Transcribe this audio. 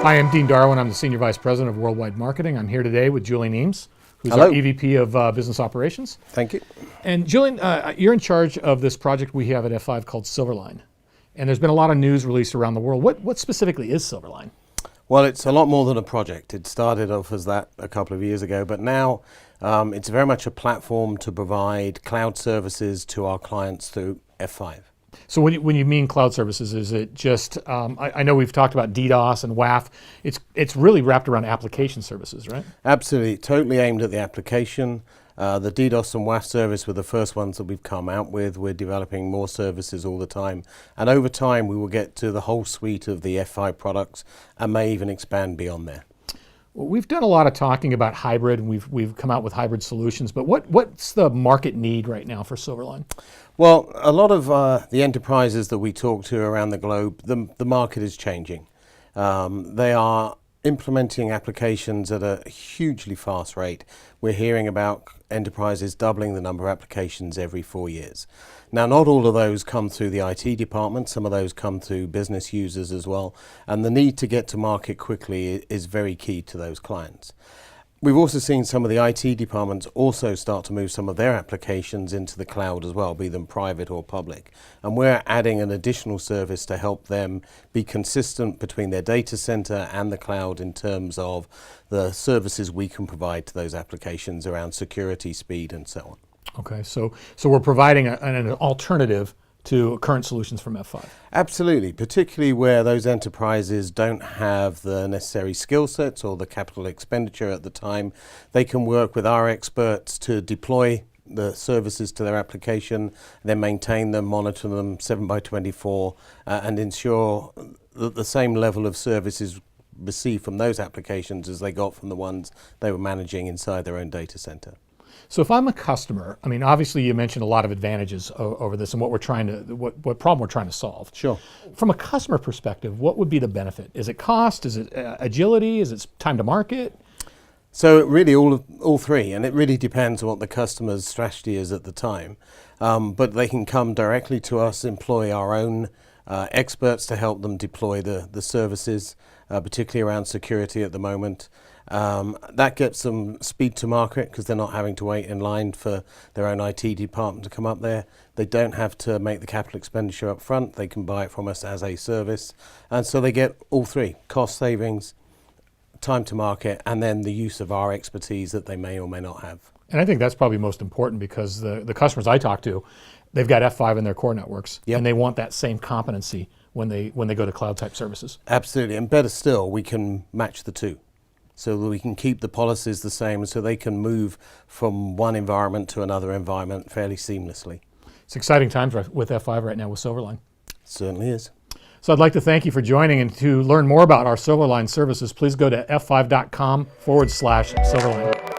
Hi, I'm Dean Darwin. I'm the Senior Vice President of Worldwide Marketing. I'm here today with Julian Eames, who's Hello. our EVP of Business Operations. Thank you. And Julian, you're in charge of this project we have at F5 called Silverline. And there's been a lot of news released around the world. What specifically is Silverline? Well, it's a lot more than a project. It started off as that a couple of years ago, but now it's very much a platform to provide cloud services to our clients through F5. So when you mean cloud services, is it just, I know we've talked about DDoS and WAF, it's really wrapped around application services, right? Absolutely, totally aimed at the application. The DDoS and WAF service were the first ones that we've come out with. We're developing more services all the time. And over time, we will get to the whole suite of the F5 products and may even expand beyond there. Well, we've done a lot of talking about hybrid, and we've come out with hybrid solutions, but what's the market need right now for Silverline? Well, a lot of the enterprises that we talk to around the globe, the market is changing. They are implementing applications at a hugely fast rate. We're hearing about enterprises doubling the number of applications every 4 years. Now, not all of those come through the IT department. Some of those come through business users as well. And the need to get to market quickly is very key to those clients. We've also seen some of the IT departments also start to move some of their applications into the cloud as well, be them private or public. And we're adding an additional service to help them be consistent between their data center and the cloud in terms of the services we can provide to those applications around security, speed, and so on. Okay, so we're providing an alternative to current solutions from F5. Absolutely, particularly where those enterprises don't have the necessary skill sets or the capital expenditure at the time. They can work with our experts to deploy the services to their application, then maintain them, monitor them 7/24, and ensure that the same level of service is received from those applications as they got from the ones they were managing inside their own data center. So if I'm a customer, I mean, obviously you mentioned a lot of advantages over this and what problem we're trying to solve. Sure. From a customer perspective, what would be the benefit? Is it cost? Is it agility? Is it time to market? So really all three, and it really depends on what the customer's strategy is at the time. But they can come directly to us, employ our own experts to help them deploy the services, particularly around security at the moment. That gets them speed to market because they're not having to wait in line for their own IT department to come up there. They don't have to make the capital expenditure up front. They can buy it from us as a service. And so they get all three: cost savings, time to market, and then the use of our expertise that they may or may not have. And I think that's probably most important because the customers I talk to, they've got F5 in their core networks, Yep. and they want that same competency when they go to cloud type services. Absolutely, and better still, we can match the two. So that we can keep the policies the same so they can move from one environment to another environment fairly seamlessly. It's exciting times with F5 right now with Silverline. Certainly is. So I'd like to thank you for joining, and to learn more about our Silverline services, please go to f5.com/Silverline.